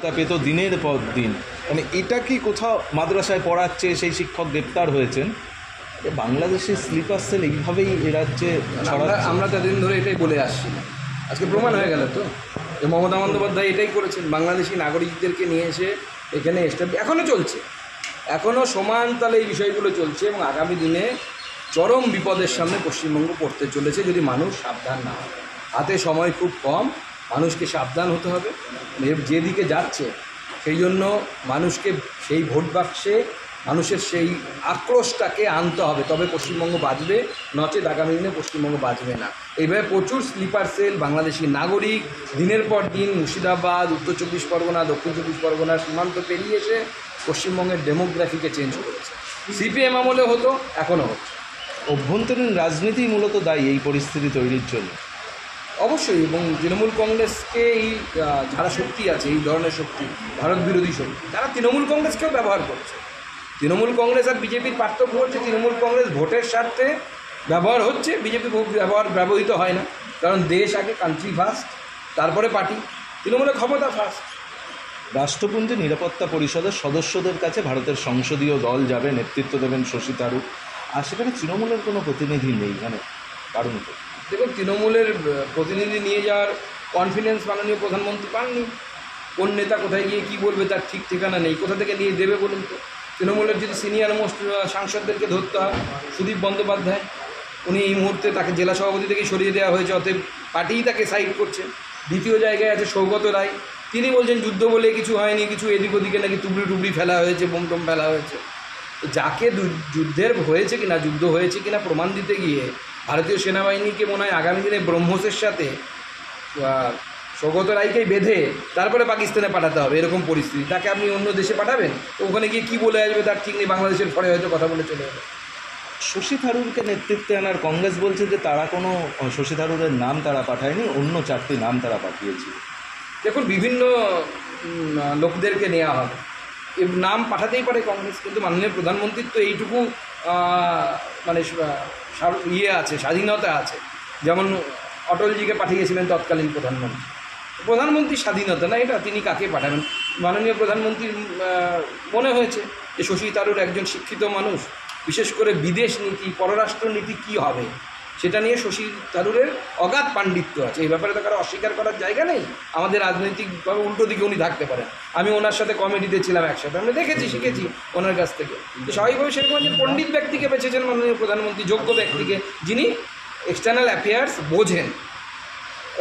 তা পেত দিনের পর দিন, মানে এটা কি কোথাও মাদ্রাসায় পড়াচ্ছে সেই শিক্ষক গ্রেপ্তার হয়েছেন? বাংলাদেশের স্লিপার সেল এইভাবেই এ রাজ্যে ছড়াচ্ছে। আমরা ততদিন ধরে এটাই বলে আসছি, আজকে প্রমাণ হয়ে গেল তো যে মমতা বন্দ্যোপাধ্যায় এটাই করেছেন, বাংলাদেশি নাগরিকদেরকে নিয়ে এসে এখানে এখনও চলছে, এখনও সমান তালে এই বিষয়গুলো চলছে এবং আগামী দিনে চরম বিপদের সামনে পশ্চিমবঙ্গ পড়তে চলেছে যদি মানুষ সাবধান না হয়। হাতে সময় খুব কম, মানুষকে সাবধান হতে হবে। যেদিকে যাচ্ছে সেই জন্য মানুষকে সেই ভোট বাক্সে মানুষের সেই আক্রোশটাকে আনতে হবে, তবে পশ্চিমবঙ্গ বাঁচবে, নচেত আগামী দিনে পশ্চিমবঙ্গ বাঁচবে না। এইভাবে প্রচুর স্লিপার সেল বাংলাদেশি নাগরিক দিনের পর দিন মুর্শিদাবাদ, উত্তর চব্বিশ পরগনা, দক্ষিণ চব্বিশ পরগনা সীমান্ত পেরিয়ে এসে পশ্চিমবঙ্গের ডেমোগ্রাফিকে চেঞ্জ করেছে। সিপিএম আমলে হতো, এখনও হচ্ছে। অভ্যন্তরীণ রাজনীতি মূলত দায়ী এই পরিস্থিতি তৈরির জন্য। অবশ্যই, এবং তৃণমূল কংগ্রেসকে এই যারা শক্তি আছে, এই ধরনের শক্তি, ভারত বিরোধী শক্তি, তারা তৃণমূল কংগ্রেসকেও ব্যবহার করছে। তৃণমূল কংগ্রেস আর বিজেপির পার্থক্য হচ্ছে তৃণমূল কংগ্রেস ভোটের স্বার্থে ব্যবহার হচ্ছে, বিজেপি ব্যবহৃত হয় না, কারণ দেশ আগে, কান্ট্রি ফার্স্ট, তারপরে পার্টি। তৃণমূলের ক্ষমতা ফার্স্ট। রাষ্ট্রপুঞ্জে নিরাপত্তা পরিষদের সদস্যদের কাছে ভারতের সংসদীয় দল যাবে, নেতৃত্ব দেবেন শশী থারুর, আর সেখানে তৃণমূলের কোনো প্রতিনিধি নেই, মানে কারণ তো দেখুন, তৃণমূলের প্রতিনিধি নিয়ে যাওয়ার কনফিডেন্স মাননীয় প্রধানমন্ত্রী পাননি। কোন নেতা কোথায় গিয়ে কী বলবে তার ঠিক ঠিকানা নেই, কোথা থেকে নিয়ে দেবে বলুন তো। তৃণমূলের যদি সিনিয়র মোস্ট সাংসদদেরকে ধরতে হয়, সুদীপ বন্দ্যোপাধ্যায়, উনি এই মুহূর্তে তাকে জেলা সভাপতি থেকেই সরিয়ে দেওয়া হয়েছে, অতএব পার্টিই তাকে সাইড করছে। দ্বিতীয় জায়গায় আছে সৌগত রায়, তিনি বলছেন যুদ্ধ বলে কিছু হয়নি, কিছু এদিক ওদিকে নাকি তুবড়ি টুবড়ি ফেলা হয়েছে, বোম টোম ফেলা হয়েছে। যাকে যুদ্ধের হয়েছে কিনা, যুদ্ধ হয়েছে কিনা প্রমাণ দিতে গিয়ে ভারতীয় সেনাবাহিনীকে মনে হয় আগামী দিনে ব্রহ্মসের সাথে সৌগত রায়কেই বেঁধে তারপরে পাকিস্তানে পাঠাতে হবে, এরকম পরিস্থিতি। তাকে আপনি অন্য দেশে পাঠাবেন, তো ওখানে গিয়ে কী বলে আসবে তার ঠিক নেই, বাংলাদেশের পরে হয়তো কথা বলে চলে যাবে। শশী থারুরকে নেতৃত্বে আনার কংগ্রেস বলছে যে তারা কোনো শশী থারুরের নাম তারা পাঠায়নি, অন্য 4টি নাম তারা পাঠিয়েছিল। দেখুন, বিভিন্ন লোকদেরকে নেওয়া হবে, এ নাম পাঠাতেই পারে কংগ্রেস, কিন্তু মাননীয় প্রধানমন্ত্রীর তো এইটুকু মানে আছে, স্বাধীনতা আছে। যেমন অটলজিকে পাঠিয়েছিলেন তৎকালীন প্রধানমন্ত্রী স্বাধীনতা না এটা, তিনি কাকে পাঠাবেন। মাননীয় প্রধানমন্ত্রীর মনে হয়েছে যে শশী থারুর একজন শিক্ষিত মানুষ, বিশেষ করে বিদেশ নীতি, পররাষ্ট্র নীতি কী হবে সেটা নিয়ে শশী থারুরের অগাধ পাণ্ডিত্য আছে, এই ব্যাপারে তো কারো অস্বীকার করার জায়গা নেই। আমাদের রাজনৈতিকভাবে উল্টো দিকে উনি থাকতে পারেন। আমি ওনার সাথে কমিটিতে ছিলাম একসাথে, আমরা দেখেছি, শিখেছি ওনার কাছ থেকে। তো স্বাভাবিকভাবে সেরকম একজন পণ্ডিত ব্যক্তিকে বেছেছেন মাননীয় প্রধানমন্ত্রী, যোগ্য ব্যক্তিকে, যিনি এক্সটার্নাল অ্যাফেয়ার্স বোঝেন।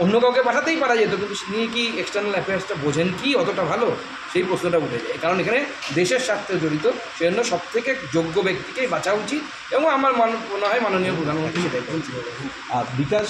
অন্য কাউকে পাঠাতেই পারা যেত, কিন্তু তিনি কি এক্সটার্নাল অ্যাফেয়ার্সটা বোঝেন কি অতটা ভালো, সেই প্রশ্নটা উঠে যায়। কারণ এখানে দেশের স্বার্থে জড়িত, সেজন্য সবথেকে যোগ্য ব্যক্তিকেই বাঁচা উচিত এবং আমার মনে হয় মাননীয় প্রধানমন্ত্রী সেটাই করছেন। আর বিকাশ